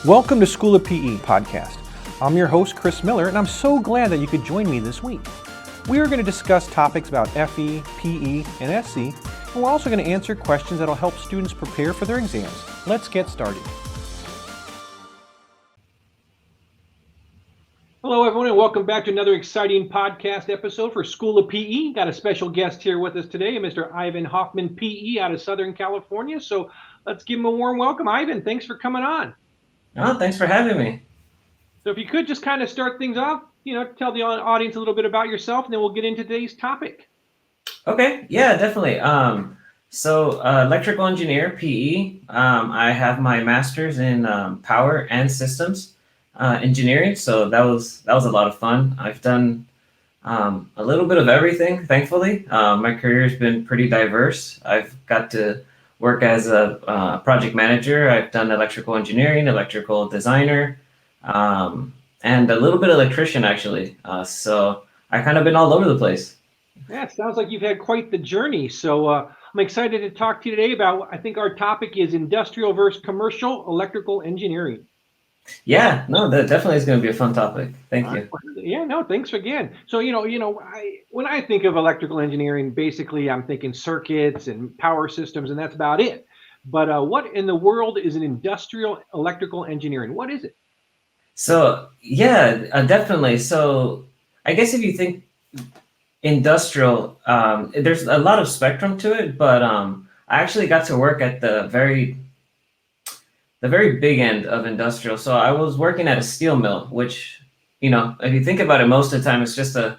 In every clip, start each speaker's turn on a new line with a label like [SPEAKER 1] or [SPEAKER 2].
[SPEAKER 1] Welcome to School of PE podcast. I'm your host, Chris Miller, and I'm so glad that you could join me this week. We are going to discuss topics about FE, PE, and SC, and we're also going to answer questions that will help students prepare for their exams. Let's get started. Hello, everyone, and welcome back to another exciting podcast episode for School of PE. Got a special guest here with us today, Mr. Ivan Hoffman, PE, out of Southern California. So let's give him a warm welcome. Ivan, thanks for coming on.
[SPEAKER 2] Oh, thanks for having me.
[SPEAKER 1] So if you could just kind of start things off, tell the audience a little bit about yourself, and then we'll get into today's topic.
[SPEAKER 2] Okay, yeah, definitely. Electrical engineer, PE. I have my master's in power and systems engineering, so that was a lot of fun. I've done a little bit of everything, thankfully. My career has been pretty diverse. I've got to work as a project manager. I've done electrical engineering, electrical designer, and a little bit of electrician, actually. So I've kind of been all over the place.
[SPEAKER 1] Yeah, it sounds like you've had quite the journey. So I'm excited to talk to you today about, I think our topic is industrial versus commercial electrical engineering.
[SPEAKER 2] Yeah, no, that definitely is going to be a fun topic. Thank you.
[SPEAKER 1] Yeah, no, thanks again. So, when I think of electrical engineering, basically I'm thinking circuits and power systems, and that's about it. But what in the world is an industrial electrical engineering? What is it?
[SPEAKER 2] So, yeah, definitely. So I guess if you think industrial, there's a lot of spectrum to it, but I actually got to work at the very big end of industrial. So I was working at a steel mill, which, if you think about it, most of the time it's just a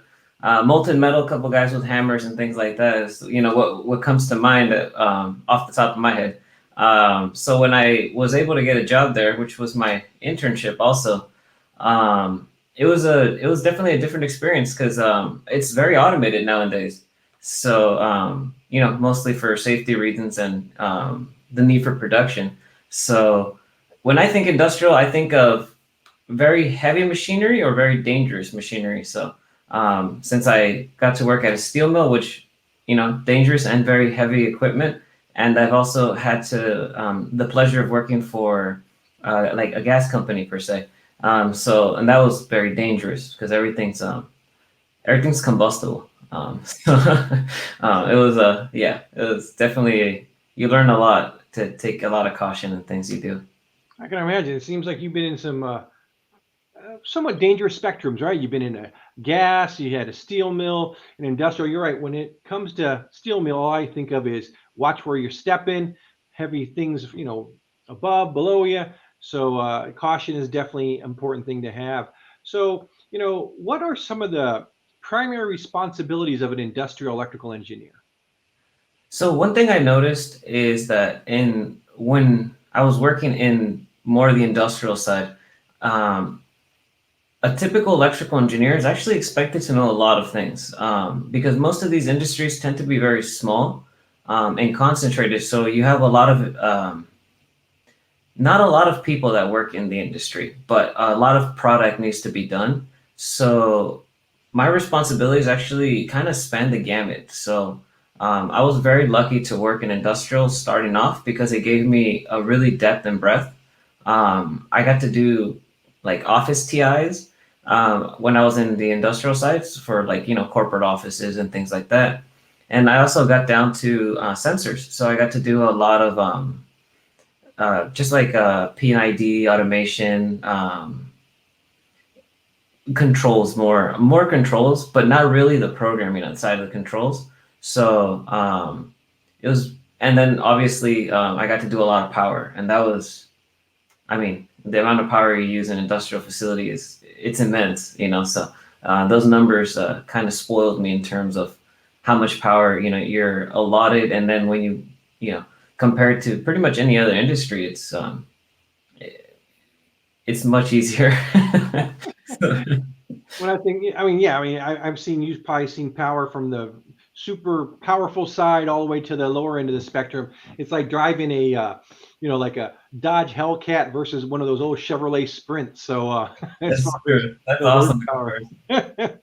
[SPEAKER 2] molten metal, couple guys with hammers and things like that is, what comes to mind off the top of my head. So when I was able to get a job there, which was my internship also, it was definitely a different experience because it's very automated nowadays. So, mostly for safety reasons and the need for production. So when I think industrial, I think of very heavy machinery or very dangerous machinery. So since I got to work at a steel mill, which, dangerous and very heavy equipment, and I've also had to the pleasure of working for like a gas company per se. And that was very dangerous because everything's combustible. It was definitely, you learn a lot to take a lot of caution in things you do.
[SPEAKER 1] I can imagine. It seems like you've been in some somewhat dangerous spectrums, right? You've been in a gas, you had a steel mill, an industrial. You're right. When it comes to steel mill, all I think of is watch where you're stepping, heavy things, above, below you. So caution is definitely an important thing to have. So, what are some of the primary responsibilities of an industrial electrical engineer?
[SPEAKER 2] So one thing I noticed is that when I was working in more of the industrial side, a typical electrical engineer is actually expected to know a lot of things because most of these industries tend to be very small and concentrated. So you have a lot of not a lot of people that work in the industry, but a lot of product needs to be done. So my responsibilities actually kind of span the gamut. So I was very lucky to work in industrial starting off because it gave me a really depth and breadth. I got to do like office TIs when I was in the industrial sites for corporate offices and things like that. And I also got down to sensors. So I got to do a lot of just like P&ID automation, controls, more controls, but not really the programming outside of the controls. So it was, and then obviously I got to do a lot of power, and that was, the amount of power you use in industrial facilities, it's immense, So those numbers kind of spoiled me in terms of how much power, you're allotted. And then when you compared to pretty much any other industry, it's much easier.
[SPEAKER 1] When I think, I've seen, you've probably seen power from the super powerful side all the way to the lower end of the spectrum. It's like driving a, like a Dodge Hellcat versus one of those old Chevrolet Sprints. So
[SPEAKER 2] that's true. That's awesome. That's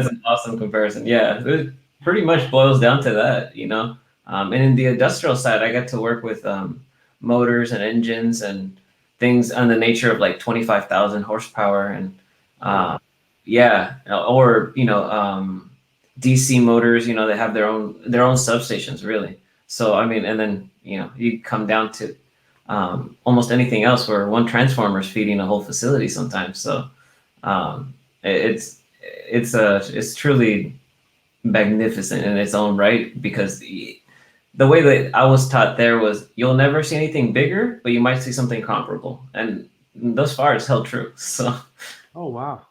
[SPEAKER 2] an awesome comparison. Yeah, it pretty much boils down to that, And in the industrial side, I got to work with motors and engines and things on the nature of like 25,000 horsepower and
[SPEAKER 1] Oh, wow.
[SPEAKER 2] uh, yeah, or DC motors. They have their own substations really. So I mean, and then you come down to almost anything else where one transformer is feeding a whole facility sometimes. So um, it's truly magnificent in its own right because the way that I was taught there was you'll never see anything bigger, but you might see something comparable, and thus far it's held true. So
[SPEAKER 1] Oh, wow.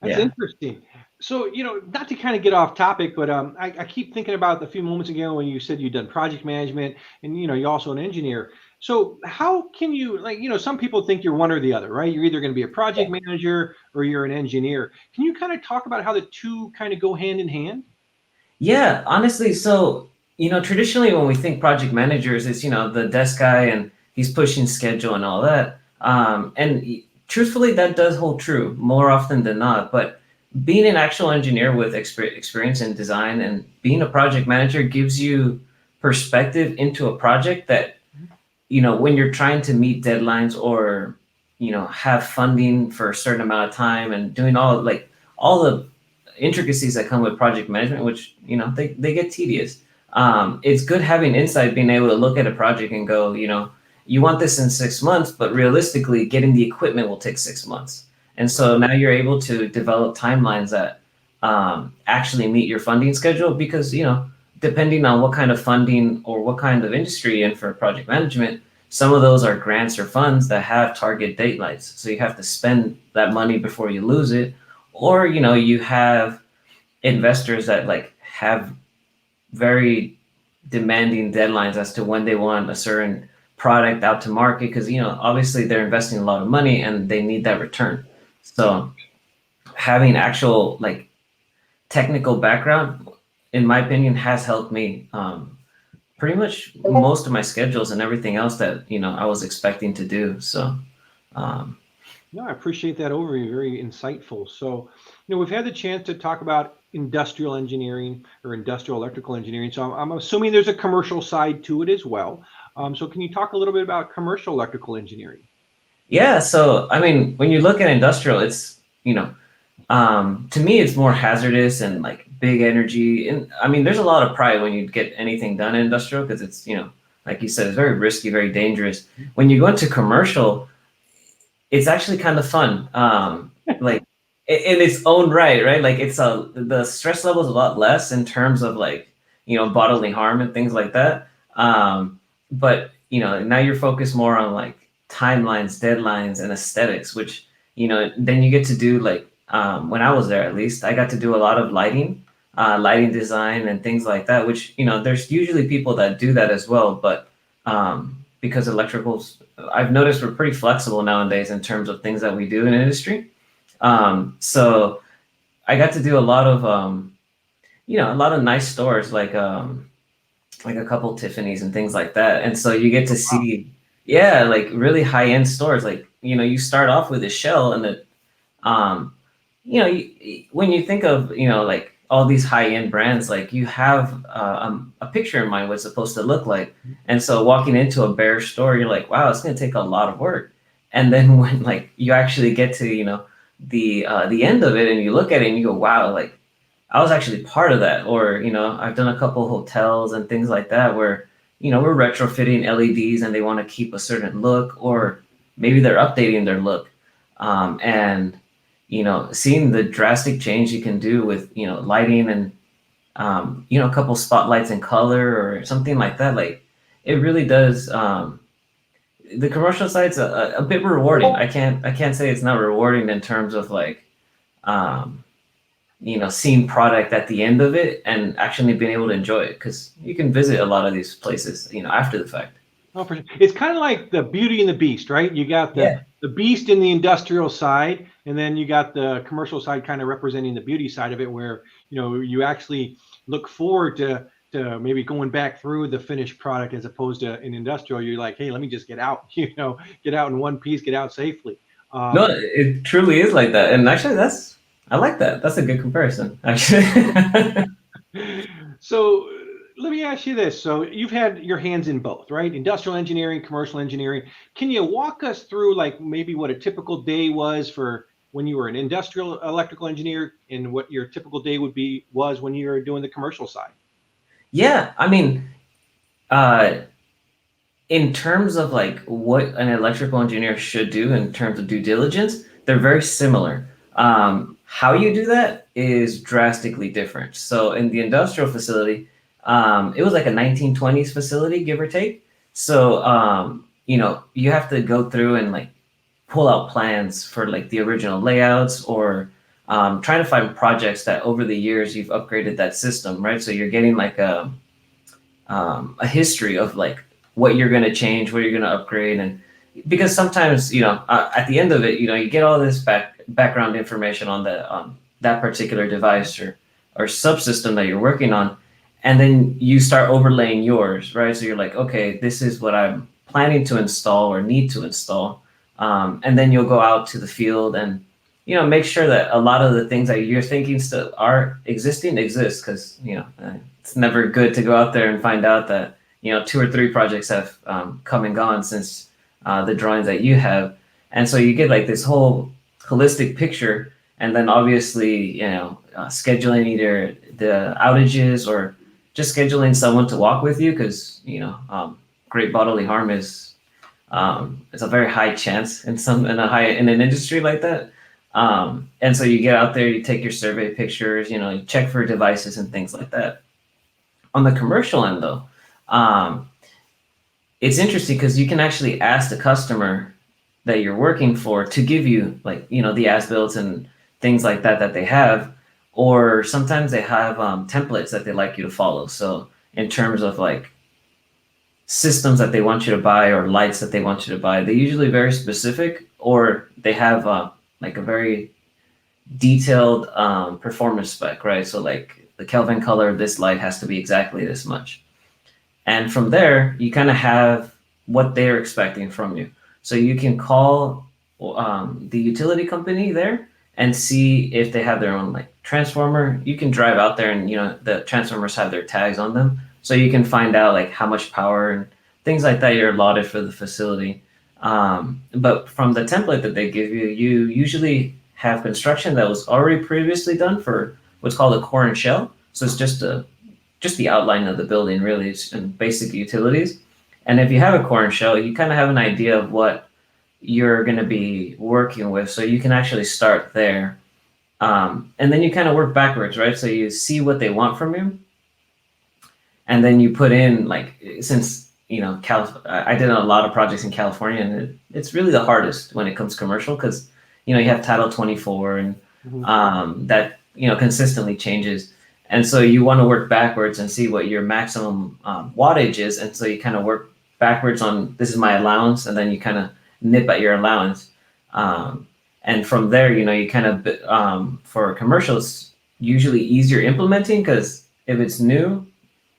[SPEAKER 1] That's
[SPEAKER 2] yeah,
[SPEAKER 1] interesting. So, not to kind of get off topic, but I keep thinking about a few moments ago when you said you'd done project management and, you're also an engineer. So how can you, like, some people think you're one or the other, right? You're either going to be a project manager or you're an engineer. Can you kind of talk about how the two kind of go hand in hand?
[SPEAKER 2] yeah. Honestly, so traditionally when we think project managers, it's the desk guy and he's pushing schedule and all that. And truthfully, that does hold true more often than not. But being an actual engineer with experience in design and being a project manager gives you perspective into a project that when you're trying to meet deadlines or have funding for a certain amount of time and doing all the intricacies that come with project management, which they get tedious. It's good having insight, being able to look at a project and go, you want this in 6 months, but realistically getting the equipment will take 6 months. And
[SPEAKER 1] Right.
[SPEAKER 2] so now you're able to develop timelines that actually meet your funding schedule because depending on what kind of funding or what kind of industry you're in for project management, some of those are grants or funds that have target deadlines. So you have to spend that money before you lose it. Or, you have investors that have very demanding deadlines as to when they want a certain product out to market because, obviously they're investing a lot of money and they need that return. So having actual technical background, in my opinion, has helped me pretty much most of my schedules and everything else that I was expecting to do. So um,
[SPEAKER 1] No, I appreciate that overview. Very insightful. So, we've had the chance to talk about industrial engineering or industrial electrical engineering. So I'm assuming there's a commercial side to it as well. So can you talk a little bit about commercial electrical engineering?
[SPEAKER 2] yeah, so I mean, when you look at industrial, it's to me it's more hazardous and big energy. And I mean, there's a lot of pride when you get anything done in industrial because it's like you said, it's very risky, very dangerous. When you go into commercial, it's actually kind of fun. Like in its own right, right? Like the stress level is a lot less in terms of bodily harm and things like that. But now you're focused more on timelines, deadlines, and aesthetics, which then you get to do when I was there at least, I got to do a lot of lighting design and things like that. Which there's usually people that do that as well, but because electricals, I've noticed we're pretty flexible nowadays in terms of things that we do in industry. So I got to do a lot of a lot of nice stores like a couple Tiffany's and things like that. And so you get to see, yeah, like really high end stores. Like you start off with a shell, and the um, when you think of like all these high end brands, like you have a picture in mind what it's supposed to look like. And so walking into a bare store, you're like, wow, it's going to take a lot of work. And then when you actually get to the end of it and you look at it and you go, wow, like I was actually part of that. Or I've done a couple hotels and things like that where we're retrofitting LEDs and they want to keep a certain look, or maybe they're updating their look. And seeing the drastic change you can do with lighting and a couple spotlights in color or something like that, like it really does. The commercial side's a bit rewarding. I can't say it's not rewarding in terms of um, seeing product at the end of it and actually being able to enjoy it, because you can visit a lot of these places after the fact.
[SPEAKER 1] Oh, for sure. It's kind of like the Beauty and the Beast, right? You got
[SPEAKER 2] Yeah.
[SPEAKER 1] the beast in the industrial side, and then you got the commercial side kind of representing the beauty side of it, where you actually look forward to maybe going back through the finished product as opposed to in industrial. You're like, hey, let me just get out, get out in one piece, get out safely.
[SPEAKER 2] No,
[SPEAKER 1] Um,
[SPEAKER 2] it truly is like that. And actually I like that. That's a good comparison, actually.
[SPEAKER 1] so let me ask you this. So you've had your hands in both, right? Industrial engineering, commercial engineering. Can you walk us through like maybe what a typical day was for when you were an industrial electrical engineer and what your typical day would be was when you were doing the commercial side?
[SPEAKER 2] Yeah, I mean, uh, in terms of like what an electrical engineer should do in terms of due diligence, they're very similar. How you do that is drastically different. So in the industrial facility, it was like a 1920s facility, give or take. So you have to go through and like pull out plans for like the original layouts or trying to find projects that over the years you've upgraded that system, right? So you're getting like a history of like what you're going to change, what you're going to upgrade, and because sometimes at the end of it, you get all this background information on that particular device or subsystem that you're working on, and then you start overlaying yours, right? So you're like, okay, this is what I'm planning to install or need to install, and then you'll go out to the field and make sure that a lot of the things that you're thinking still are existing exist because it's never good to go out there and find out that two or three projects have come and gone since the drawings that you have, and so you get like this whole holistic picture, and then obviously scheduling either the outages or just scheduling someone to walk with you because great bodily harm is a very high chance in an industry like that. And so you get out there, you take your survey pictures, you check for devices and things like that. On the commercial end, though, it's interesting because you can actually ask the customer that you're working for to give you like the as-built and things like that they have, or sometimes they have templates that they like you to follow. So in terms of like systems that they want you to buy or lights that they want you to buy, they're usually very specific, or they have like a very detailed performance spec, right? So like the Kelvin color of this light has to be exactly this much. And from there, you kind of have what they're expecting from you. So you can call the utility company there and see if they have their own like transformer. You can drive out there and the transformers have their tags on them. So you can find out like how much power and things like that you're allotted for the facility. But from the template that they give you, you usually have construction that was already previously done for what's called a core and shell. So it's just the outline of the building, really, and basic utilities. And if you have a core and shell, you kind of have an idea of what you're going to be working with. So you can actually start there. And then you kind of work backwards, right? So you see what they want from you. And then you put in, like, since, I did a lot of projects in California, and it's really the hardest when it comes to commercial because, you have Title 24 and that, consistently changes. And so you want to work backwards and see what your maximum wattage is. And so you kind of work backwards on this is my allowance, and then you kind of nip at your allowance. And from there, you kind of, for commercials, usually easier implementing because if it's new,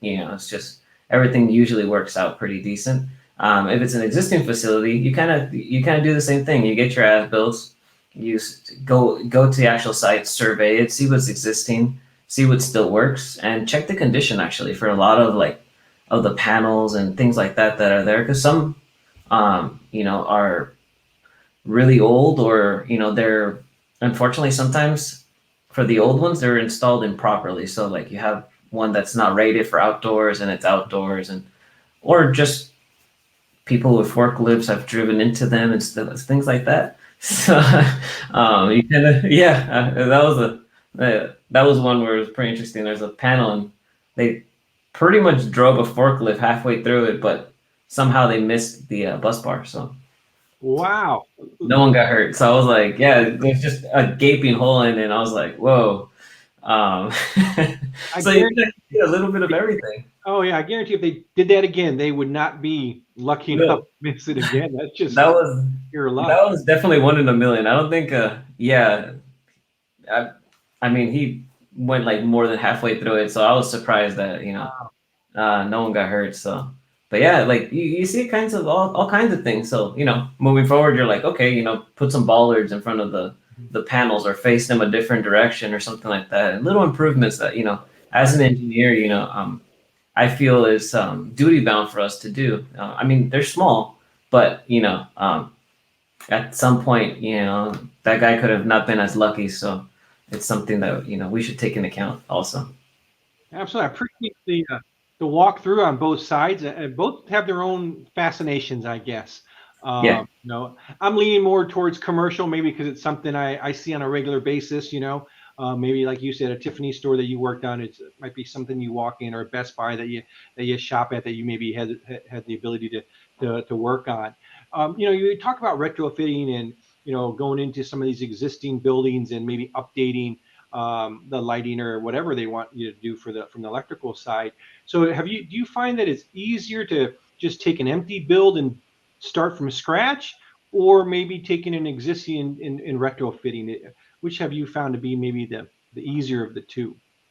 [SPEAKER 2] it's just everything usually works out pretty decent. If it's an existing facility, you kind of do the same thing. You get your as-builts, you go to the actual site, survey it, see what's existing, see what still works, and check the condition actually for a lot of like of the panels and things like that are there because some are really old or they're unfortunately sometimes for the old ones they're installed improperly. So like you have one that's not rated for outdoors and it's outdoors, and or just people with forklifts have driven into them and stuff, things like that. So you kind of that was one where it was pretty interesting. There's a panel and they pretty much drove a forklift halfway through it, but somehow they missed the bus bar. So
[SPEAKER 1] Wow.
[SPEAKER 2] no one got hurt. So I was like, yeah, there's just a gaping hole in it. And I was like, whoa. So you get a little bit of everything.
[SPEAKER 1] Oh yeah, I guarantee if they did that again, they would not be lucky enough to miss it again. That's just
[SPEAKER 2] that was
[SPEAKER 1] pure luck.
[SPEAKER 2] that was definitely one in a million. I don't think I mean he went like more than halfway through it, so I was surprised that no one got hurt. So but yeah, like you see kinds of all kinds of things. So moving forward, you're like, okay, put some bollards in front of the panels or face them a different direction or something like that, and little improvements that as an engineer, I feel is duty bound for us to do. I mean, they're small, but at some point, that guy could have not been as lucky. So it's something that we should take into account also.
[SPEAKER 1] Absolutely. I appreciate the walkthrough on both sides. Both have their own fascinations, I guess.
[SPEAKER 2] Yeah.
[SPEAKER 1] I'm leaning more towards commercial, maybe because it's something I see on a regular basis. Maybe like you said, a Tiffany store that you worked on, it might be something you walk in, or a Best Buy that you shop at that you maybe had the ability to work on. You talk about retrofitting and going into some of these existing buildings and maybe updating the lighting or whatever they want you to do from the electrical side. So do you find that it's easier to just take an empty build and start from scratch, or maybe taking an existing and retrofitting it? Which have you found to be maybe the easier of the two,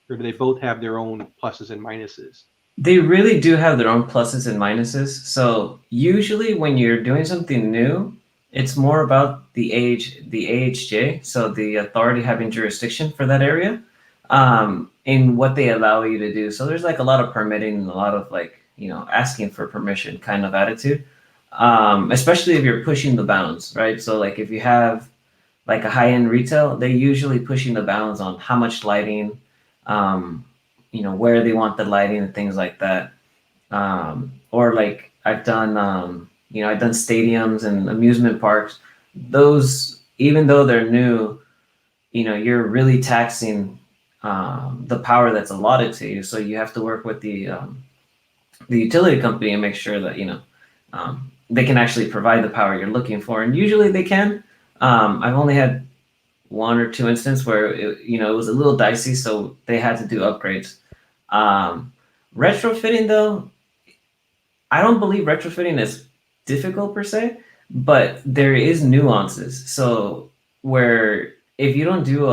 [SPEAKER 1] or do they both have their own pluses and minuses?
[SPEAKER 2] They really do have their own pluses and minuses. So usually when you're doing something new, it's more about the AHJ, so the authority having jurisdiction for that area, in what they allow you to do. So there's like a lot of permitting and a lot of like, asking for permission kind of attitude. Especially if you're pushing the bounds, right? So like if you have like a high-end retail, they're usually pushing the bounds on how much lighting, um, where they want the lighting and things like that. Or like I've done stadiums and amusement parks. Those, even though they're new, you're really taxing the power that's allotted to you. So you have to work with the utility company and make sure that they can actually provide the power you're looking for. And usually they can. I've only had one or two instances where it was a little dicey, so they had to do upgrades. Um, Retrofitting though, I don't believe retrofitting is difficult per se, but there is nuances. So where if you don't do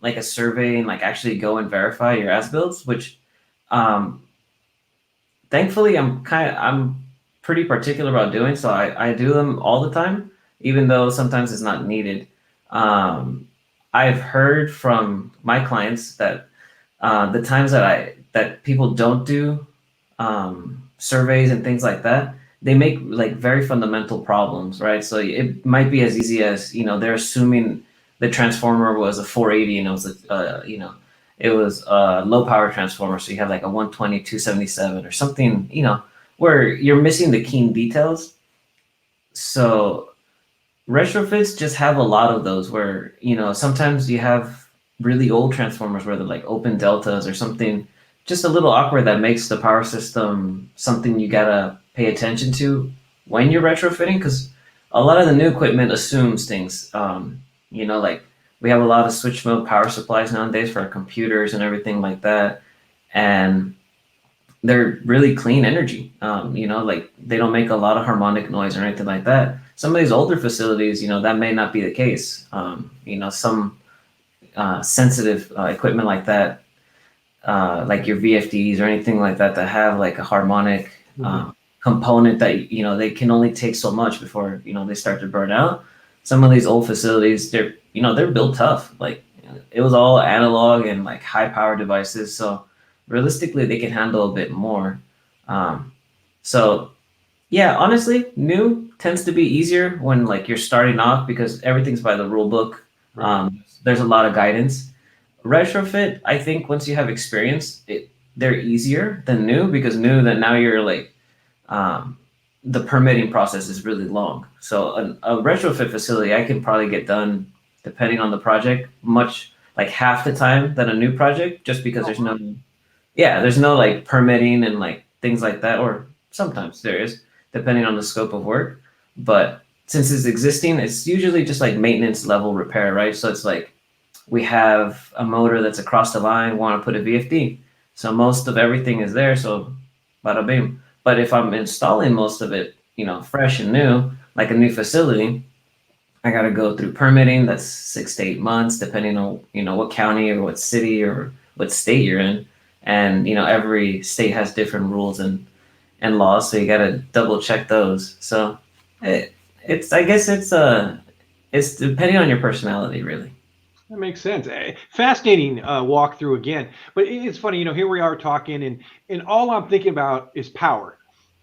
[SPEAKER 2] like a survey and like actually go and verify your as builds, which um, thankfully I'm pretty particular about doing, so I do them all the time, even though sometimes it's not needed. Um, I've heard from my clients that the times that people don't do surveys and things like that, they make like very fundamental problems, right? So it might be as easy as they're assuming the transformer was a 480 and it was a low power transformer, so you have like a 120 277 or something, where you're missing the keen details. So retrofits just have a lot of those where sometimes you have really old transformers where they're like open deltas or something just a little awkward that makes the power system something you gotta pay attention to when you're retrofitting, because a lot of the new equipment assumes things. Like we have a lot of switch mode power supplies nowadays for our computers and everything like that, and they're really clean energy. Like they don't make a lot of harmonic noise or anything like that. Some of these older facilities, that may not be the case. Some sensitive equipment like that, like your VFDs or anything like that, that have like a harmonic component that they can only take so much before they start to burn out. Some of these old facilities, they're built tough. Like it was all analog and like high power devices, so realistically they can handle a bit more. Um, so yeah, honestly, new tends to be easier when like you're starting off because everything's by the rule book. There's a lot of guidance. Retrofit, I think once you have experience, they're easier than new, because new, then now you're like um, the permitting process is really long. So a retrofit facility I can probably get done, depending on the project, much like half the time than a new project, just because there's no like permitting and like things like that, or sometimes there is, depending on the scope of work. But since it's existing, it's usually just like maintenance level repair, right? So it's like we have a motor that's across the line, want to put a VFD. So most of everything is there. So bada bing. But if I'm installing most of it, fresh and new, like a new facility, I got to go through permitting. That's 6 to 8 months, depending on, what county or what city or what state you're in. And, every state has different rules and laws. So you got to double check those. So I guess it's depending on your personality, really.
[SPEAKER 1] That makes sense. Fascinating walkthrough again. But it's funny, here we are talking, and all I'm thinking about is power.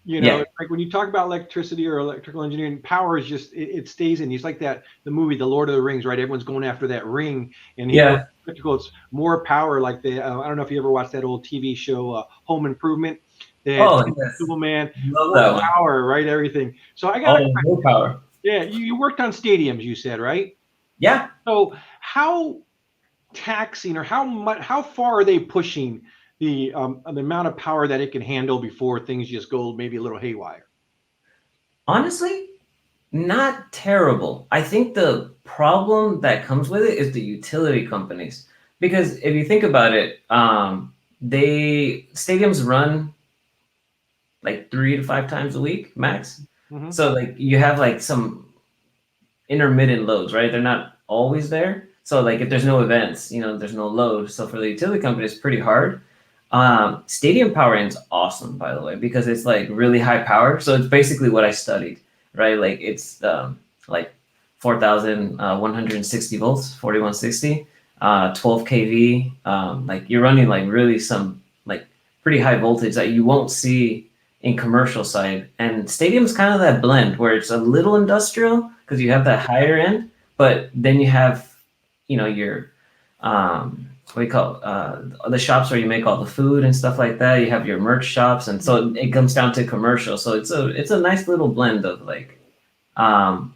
[SPEAKER 2] Yeah.
[SPEAKER 1] It's like when you talk about electricity or electrical engineering, power is just it stays in. It's like that the movie The Lord of the Rings, right? Everyone's going after that ring, and here
[SPEAKER 2] Yeah.
[SPEAKER 1] electrical, it's more power. Like I don't know if you ever watched that old TV show Home Improvement. That
[SPEAKER 2] Oh, yes.
[SPEAKER 1] man,
[SPEAKER 2] Love
[SPEAKER 1] more
[SPEAKER 2] that one.
[SPEAKER 1] power, right? Everything. So I got a
[SPEAKER 2] Oh, no power.
[SPEAKER 1] yeah. You worked on stadiums, you said, right?
[SPEAKER 2] Yeah.
[SPEAKER 1] So how taxing or how far are they pushing the amount of power that it can handle before things just go maybe a little haywire?
[SPEAKER 2] Honestly, not terrible. I think the problem that comes with it is the utility companies. Because if you think about it, they stadiums run like 3 to 5 times a week max.
[SPEAKER 1] Hmm.
[SPEAKER 2] So like you have like some intermittent loads, right? They're not always there. So like if there's no events, there's no load. So for the utility company, it's pretty hard. Stadium powering is awesome, by the way, because it's like really high power. So it's basically what I studied, right? Like it's like 4,160 volts, 4160, 12 kV. Like you're running like really some like pretty high voltage that you won't see in commercial side. And stadium's kind of that blend where it's a little industrial because you have that higher end, but then you have, your what do you call it? The shops where you make all the food and stuff like that. You have your merch shops, and so it comes down to commercial. So it's a nice little blend of like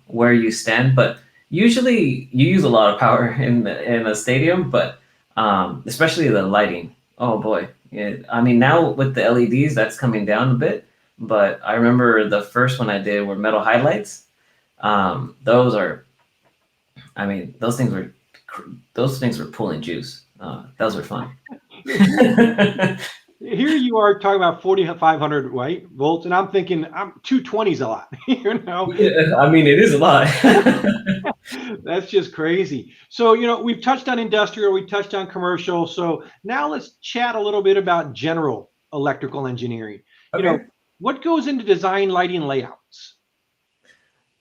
[SPEAKER 2] where you stand. But usually you use a lot of power in a stadium, but especially the lighting. Oh boy, I mean now with the LEDs that's coming down a bit, but I remember the first one I did were metal highlights. Those are, I mean, those things were pulling juice. Those were fun.
[SPEAKER 1] Here you are talking about 4,500 right volts, and I'm thinking I'm 220's a lot.
[SPEAKER 2] Yeah, I mean, it is a lot.
[SPEAKER 1] That's just crazy. So we've touched on industrial, we touched on commercial. So now let's chat a little bit about general electrical engineering. You know,
[SPEAKER 2] Okay.
[SPEAKER 1] what goes into design lighting layouts?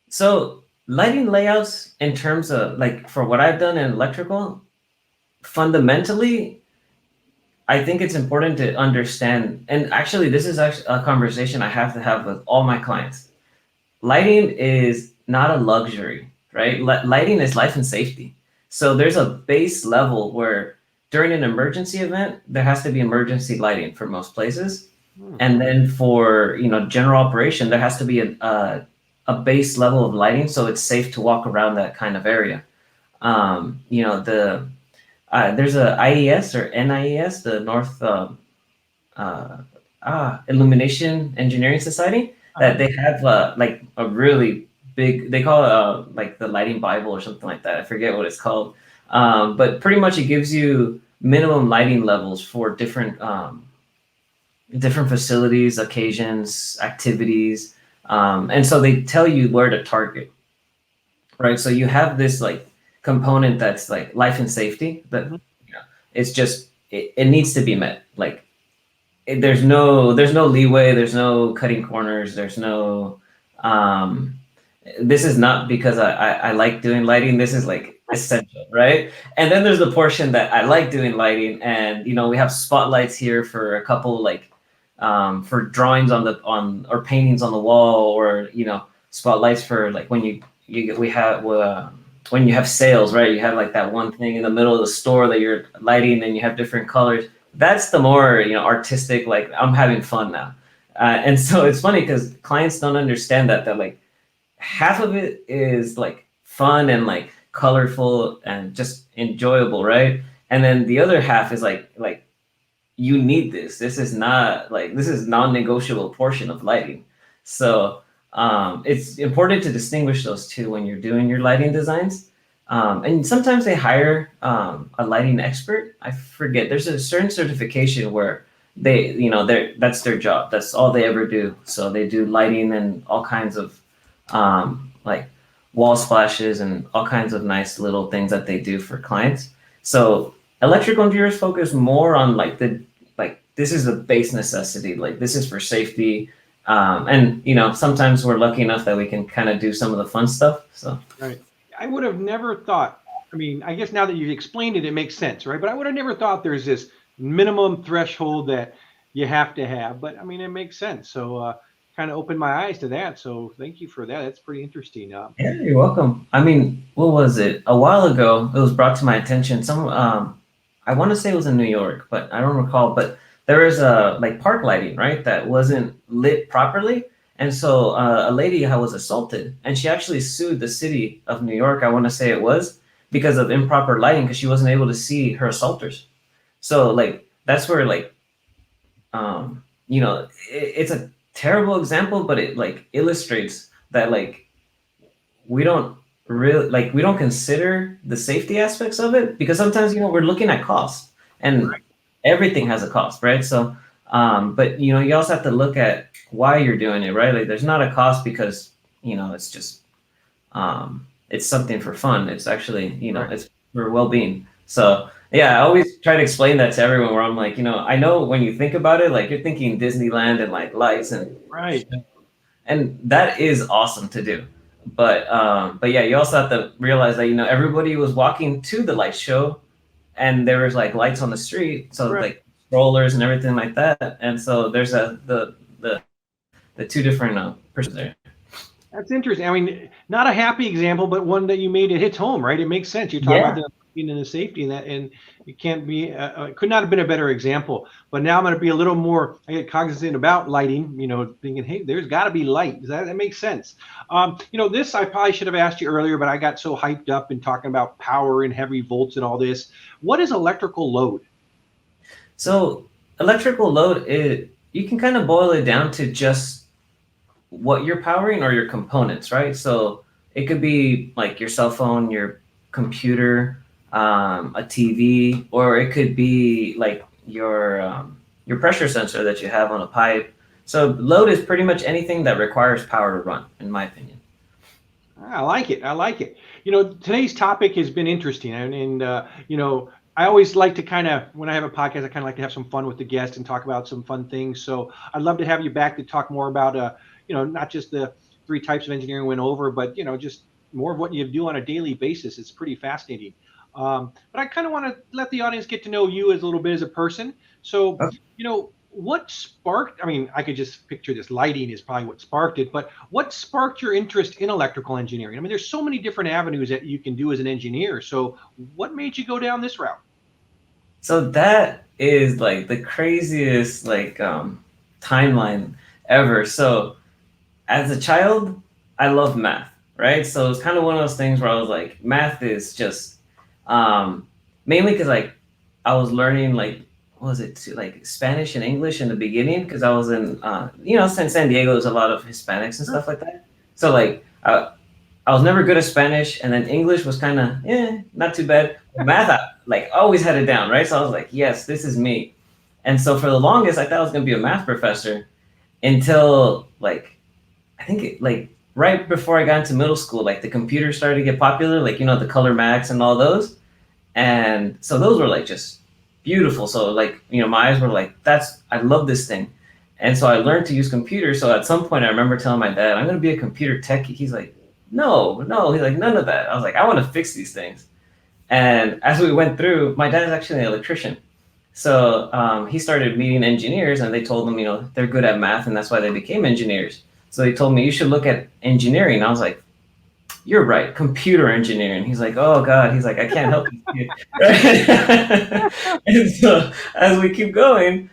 [SPEAKER 2] So lighting layouts in terms of like for what I've done in electrical, fundamentally, I think it's important to understand, and actually this is actually a conversation I have to have with all my clients. Lighting is not a luxury, right? Lighting is life and safety. So there's a base level where during an emergency event, there has to be emergency lighting for most places.
[SPEAKER 1] Hmm.
[SPEAKER 2] And then for, general operation, there has to be a base level of lighting so it's safe to walk around that kind of area. There's a IES or NIES, the North uh, Illumination Engineering Society,
[SPEAKER 1] Uh-huh.
[SPEAKER 2] that they have like a really big. They call it like the lighting Bible or something like that. I forget what it's called, but pretty much it gives you minimum lighting levels for different facilities, occasions, activities, and so they tell you where to target, right? So you have this like component that's like life and safety, but
[SPEAKER 1] Mhm.
[SPEAKER 2] it's just it needs to be met. Like there's no leeway, there's no cutting corners, there's no um this is not because I like doing lighting, this is like essential, right? And then there's the portion that I like doing lighting, and we have spotlights here for a couple like for drawings on or paintings on the wall, or spotlights for like when we have when you have sales, right? You have like that one thing in the middle of the store that you're lighting, and you have different colors. That's the more artistic, like I'm having fun now. And so it's funny because clients don't understand that like half of it is like fun and like colorful and just enjoyable, right? And then the other half is like you need this. This is non-negotiable portion of lighting. So it's important to distinguish those two when you're doing your lighting designs. And sometimes they hire a lighting expert. I forget. There's a certain certification where that's their job. That's all they ever do. So they do lighting and all kinds of like wall splashes and all kinds of nice little things that they do for clients. So electrical engineers focus more on like this is a base necessity, like this is for safety, and sometimes we're lucky enough that we can kind of do some of the fun stuff. So
[SPEAKER 1] Right. I would have never thought I mean, I guess now that you've explained it, it makes sense, right? But I would have never thought there's this minimum threshold that you have to have. But I mean, it makes sense. So, kind of opened my eyes to that. So, thank you for that. That's pretty interesting.
[SPEAKER 2] Yeah, you're welcome. I mean, what was it? A while ago, it was brought to my attention. I want to say it was in New York, but I don't recall. But there is a like park lighting, right, that wasn't lit properly, and so a lady was assaulted, and she actually sued the city of New York. I want to say it was because of improper lighting, because she wasn't able to see her assaulters. So like that's where like it's a terrible example, but it like illustrates that like we don't consider the safety aspects of it, because sometimes we're looking at cost, and everything has a cost, right? So but you also have to look at why you're doing it, right? Like there's not a cost because it's just it's something for fun. It's actually
[SPEAKER 1] Right.
[SPEAKER 2] it's for well-being. So yeah, I always try to explain that to everyone, where I'm like, I know when you think about it, like you're thinking Disneyland and like lights
[SPEAKER 1] Right.
[SPEAKER 2] and that is awesome to do. But yeah, you also have to realize that everybody was walking to the light show, and there was like lights on the street, so
[SPEAKER 1] Right.
[SPEAKER 2] like strollers and everything like that. And so there's the two different perspectives there.
[SPEAKER 1] That's interesting. I mean, not a happy example, but one that you made, it hits home, right? It makes sense. You're talking about
[SPEAKER 2] Yeah.
[SPEAKER 1] the and the safety and that, and it can't be, could not have been a better example. But now I'm going to be a little more, I get cognizant about lighting, thinking, hey, there's got to be light. That makes sense. This I probably should have asked you earlier, but I got so hyped up in talking about power and heavy volts and all this. What is electrical load?
[SPEAKER 2] So electrical load, you can kind of boil it down to just what you're powering or your components, right? So it could be like your cell phone, your computer, a TV, or it could be like your pressure sensor that you have on a pipe. So load is pretty much anything that requires power to run, in my opinion.
[SPEAKER 1] I like it. I like it. Today's topic has been interesting, and I always like to kind of, when I have a podcast, I kind of like to have some fun with the guest and talk about some fun things. So I'd love to have you back to talk more about, not just the three types of engineering we went over, but just more of what you do on a daily basis. It's pretty fascinating. But I kind of want to let the audience get to know you as a little bit as a person. So, what sparked, I mean, I could just picture this lighting is probably what sparked it, but what sparked your interest in electrical engineering? I mean, there's so many different avenues that you can do as an engineer. So what made you go down this route?
[SPEAKER 2] So that is like the craziest like timeline ever. So as a child, I love math, right? So it's kind of one of those things where I was like, math is just mainly because like I was learning like what was it like Spanish and English in the beginning, because I was in San Diego. There's a lot of Hispanics and
[SPEAKER 1] Sure.
[SPEAKER 2] stuff like that. So like I was never good at Spanish, and then English was kind of not too bad. Math, I like always had it down, right? So I was like, yes, this is me. And so for the longest, I thought I was gonna be a math professor until like I think like right before I got into middle school, like the computers started to get popular, like the Color Max and all those. And so those were like just beautiful. So like my eyes were like, I love this thing. And so I learned to use computers. So at some point I remember telling my dad, I'm gonna be a computer techie. He's like, no, he's like, none of that. I was like, I want to fix these things. And as we went through, my dad is actually an electrician. So he started meeting engineers, and they told him, they're good at math, and that's why they became engineers. So he told me, you should look at engineering. I was like, you're right, computer engineering. He's like, oh God. He's like, I can't help you. And so as we keep going,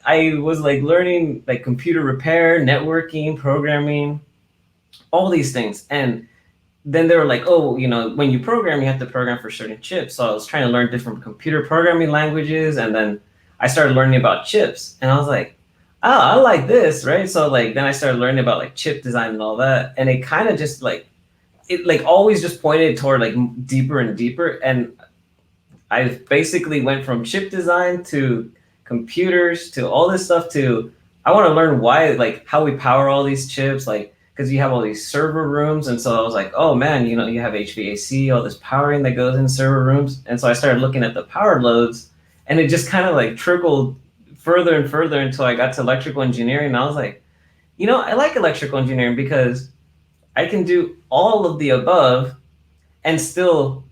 [SPEAKER 2] I was like learning like computer repair, networking, programming, all these things. And then they were like, oh, when you program, you have to program for certain chips. So I was trying to learn different computer programming languages. And then I started learning about chips. And I was like, oh, I like this, right? So like then I started learning about like chip design and all that. And it kind of just like, it like always just pointed toward like deeper and deeper. And I basically went from chip design to computers to all this stuff to I want to learn why, like how we power all these chips, like because you have all these server rooms. And so I was like, oh man, you have HVAC, all this powering that goes in server rooms. And so I started looking at the power loads, and it just kind of like trickled further and further until I got to electrical engineering. And I was like, I like electrical engineering because I can do all of the above and still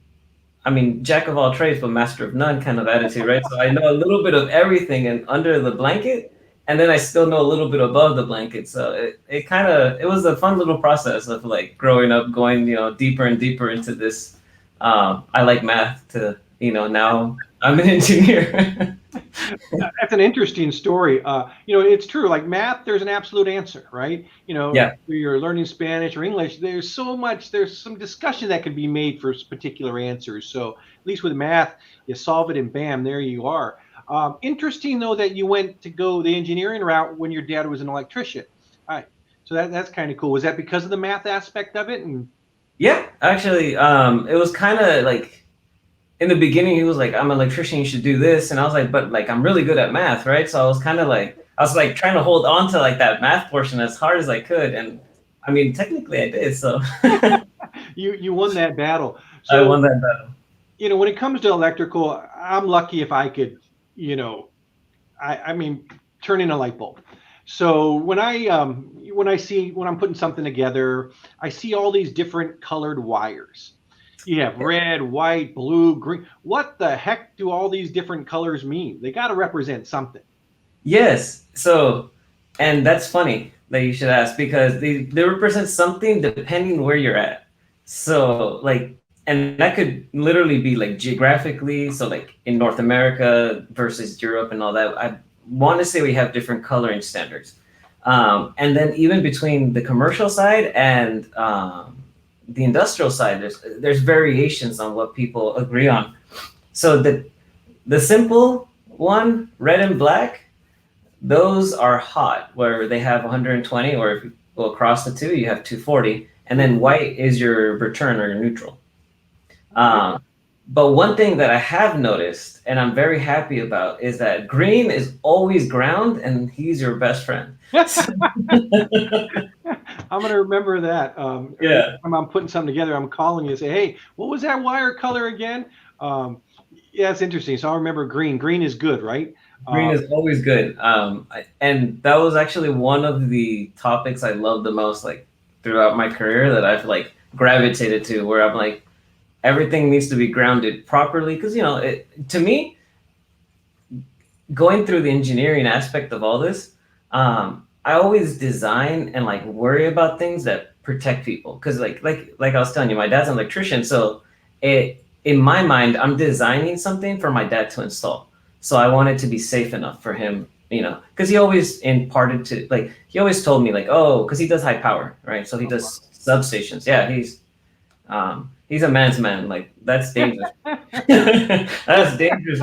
[SPEAKER 2] I mean, jack of all trades, but master of none kind of attitude, right? So I know a little bit of everything and under the blanket, and then I still know a little bit above the blanket. So it kind of, it was a fun little process of like growing up, going, deeper and deeper into this. I like math to, now I'm an engineer.
[SPEAKER 1] That's an interesting story. It's true. Like math, there's an absolute answer, right?
[SPEAKER 2] Yeah.
[SPEAKER 1] Whether you're learning Spanish or English, there's some discussion that can be made for particular answers. So at least with math, you solve it and bam, there you are. Interesting though that you went to go the engineering route when your dad was an electrician. All right. So that's kind of cool. Was that because of the math aspect of it? And
[SPEAKER 2] Yeah, actually, it was kind of like in the beginning, he was like, "I'm an electrician. You should do this," and I was like, "But like, I'm really good at math, right?" So I was kind of like, I was like trying to hold on to like that math portion as hard as I could, and I mean, technically, I did. So
[SPEAKER 1] you won that battle.
[SPEAKER 2] I
[SPEAKER 1] So
[SPEAKER 2] won that battle.
[SPEAKER 1] when it comes to electrical, I'm lucky if I could, you know, I mean, turn in a light bulb. So when I'm putting something together, I see all these different colored wires. You have red, white, blue, green. What the heck do all these different colors mean? They got to represent something.
[SPEAKER 2] Yes. So, and that's funny that you should ask because they represent something depending where you're at. So, like, and that could literally be like geographically. So, like in North America versus Europe and all that. I want to say we have different coloring standards. And then even between the commercial side and the industrial side, there's variations on what people agree on. So the simple one, red and black, those are hot, where they have 120, or if you go across the two, you have 240. And then white is your return or your neutral. Um, but one thing that I have noticed, and I'm very happy about, is that green is always ground, and he's your best friend.
[SPEAKER 1] I'm going to remember that. Every
[SPEAKER 2] Yeah,
[SPEAKER 1] time I'm putting something together, I'm calling you and say, "Hey, what was that wire color again?" Um, yeah, it's interesting. So I remember green. Green is good, right?
[SPEAKER 2] green
[SPEAKER 1] Uh,
[SPEAKER 2] is always good. And that was actually one of the topics I loved the most, like throughout my career, that I've like gravitated to, where I'm like, everything needs to be grounded properly, because to me, going through the engineering aspect of all this, I always design and like worry about things that protect people. Because like I was telling you, my dad's an electrician, so in my mind, I'm designing something for my dad to install. So I want it to be safe enough for him, because he always imparted to, like, he always told me like, oh, because he does high power, right? So he does substations. Yeah, he's a man's man. Like, that's dangerous. That's dangerous.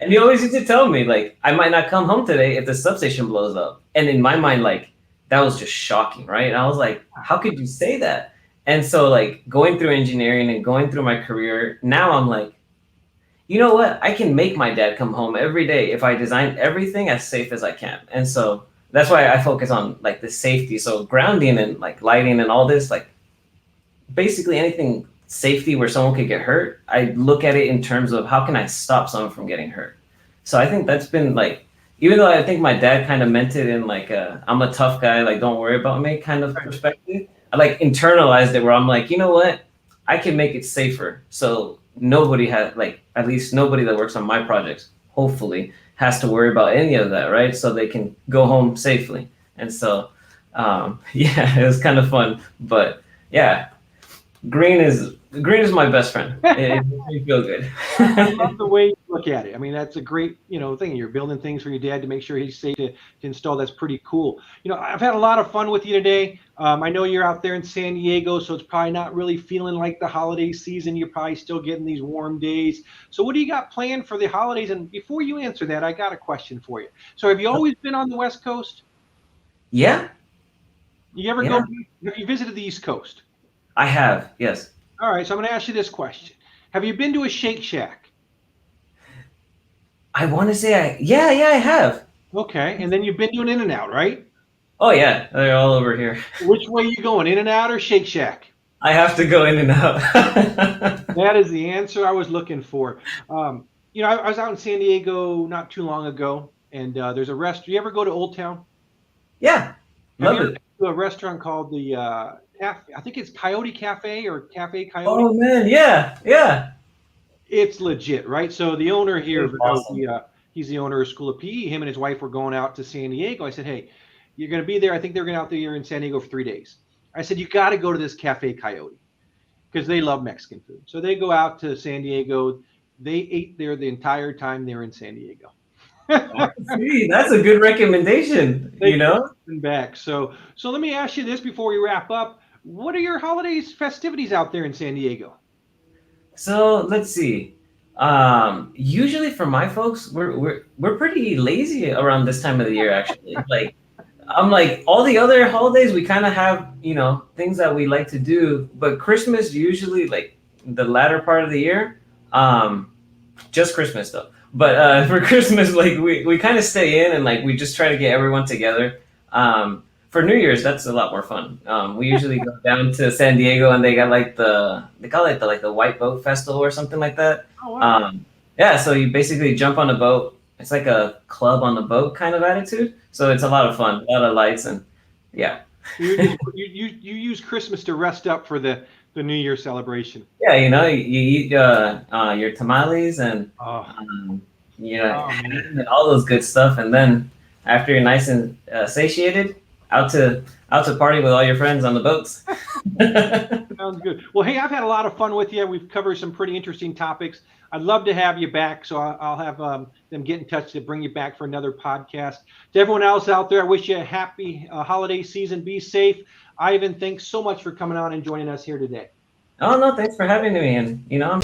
[SPEAKER 2] And he always used to tell me, like, I might not come home today if the substation blows up. And in my mind, like, that was just shocking, right? And I was like, how could you say that? And so, like, going through engineering and going through my career, now I'm like, you know what? I can make my dad come home every day if I design everything as safe as I can. And so that's why I focus on, like, the safety. So grounding and, like, lighting and all this, like, basically anything safety where someone could get hurt, I look at it in terms of how can I stop someone from getting hurt. So I think that's been like, even though I think my dad kind of meant it in like a I'm a tough guy, like don't worry about me kind of perspective, I like internalized it where I'm like, you know what, I can make it safer, so nobody has, like, at least nobody that works on my projects hopefully has to worry about any of that, right? So they can go home safely. And so yeah, it was kind of fun. But yeah, green is my best friend. It makes me feel good.
[SPEAKER 1] I love the way you look at it. I mean, that's a great, thing. You're building things for your dad to make sure he's safe to install. That's pretty cool. I've had a lot of fun with you today. I know you're out there in San Diego, so it's probably not really feeling like the holiday season. You're probably still getting these warm days. So what do you got planned for the holidays? And before you answer that, I got a question for you. So have you always been on the West Coast?
[SPEAKER 2] Yeah,
[SPEAKER 1] You ever
[SPEAKER 2] yeah,
[SPEAKER 1] have you visited the East Coast?
[SPEAKER 2] I have. Yes,
[SPEAKER 1] All right, so I'm going to ask you this question. Have you been to a Shake Shack?
[SPEAKER 2] I want to say yeah, I have.
[SPEAKER 1] Okay, and then you've been to an In-N-Out, right?
[SPEAKER 2] Oh yeah, they're all over here.
[SPEAKER 1] Which way you going, In-N-Out or Shake Shack?
[SPEAKER 2] I have to go in and out.
[SPEAKER 1] That is the answer I was looking for. I was out in San Diego not too long ago, and there's a restaurant. You ever go to Old Town?
[SPEAKER 2] Yeah,
[SPEAKER 1] Have you
[SPEAKER 2] love
[SPEAKER 1] ever
[SPEAKER 2] it.
[SPEAKER 1] been to a restaurant called the I think it's Coyote Cafe or Cafe Coyote?
[SPEAKER 2] Oh man, yeah, yeah.
[SPEAKER 1] It's legit, right? So the owner here,
[SPEAKER 2] It's awesome.
[SPEAKER 1] he's the owner of School of PE. Him and his wife were going out to San Diego. I said, "Hey, you're going to be there. I think they're going out there in San Diego for 3 days." I said, "You got to go to this Cafe Coyote because they love Mexican food." So they go out to San Diego. They ate there the entire time they were in San Diego.
[SPEAKER 2] See, that's a good recommendation,
[SPEAKER 1] They
[SPEAKER 2] you know?
[SPEAKER 1] come back. So let me ask you this before we wrap up. What are your holidays festivities out there in San Diego?
[SPEAKER 2] So let's see. Usually for my folks, we're pretty lazy around this time of the year, actually. Like I'm like all the other holidays, we kind of have, things that we like to do, but Christmas usually like the latter part of the year. Um, just Christmas though. But for Christmas, like we kind of stay in and like we just try to get everyone together. For New Year's, that's a lot more fun. We usually go down to San Diego and they got like they call it the White Boat Festival or something like that.
[SPEAKER 1] Oh wow.
[SPEAKER 2] Yeah, so you basically jump on a boat. It's like a club on the boat kind of attitude. So it's a lot of fun, a lot of lights and yeah.
[SPEAKER 1] You use Christmas to rest up for the New Year celebration.
[SPEAKER 2] Yeah, you eat your tamales and
[SPEAKER 1] Oh,
[SPEAKER 2] um,
[SPEAKER 1] oh man.
[SPEAKER 2] and all those good stuff, and then after you're nice and satiated, out to party with all your friends on the boats.
[SPEAKER 1] Sounds good. Well, hey, I've had a lot of fun with you. We've covered some pretty interesting topics. I'd love to have you back, so I'll have them get in touch to bring you back for another podcast. To everyone else out there, I wish you a happy holiday season. Be safe. Ivan, thanks so much for coming on and joining us here today.
[SPEAKER 2] Oh no, thanks for having me, and I'm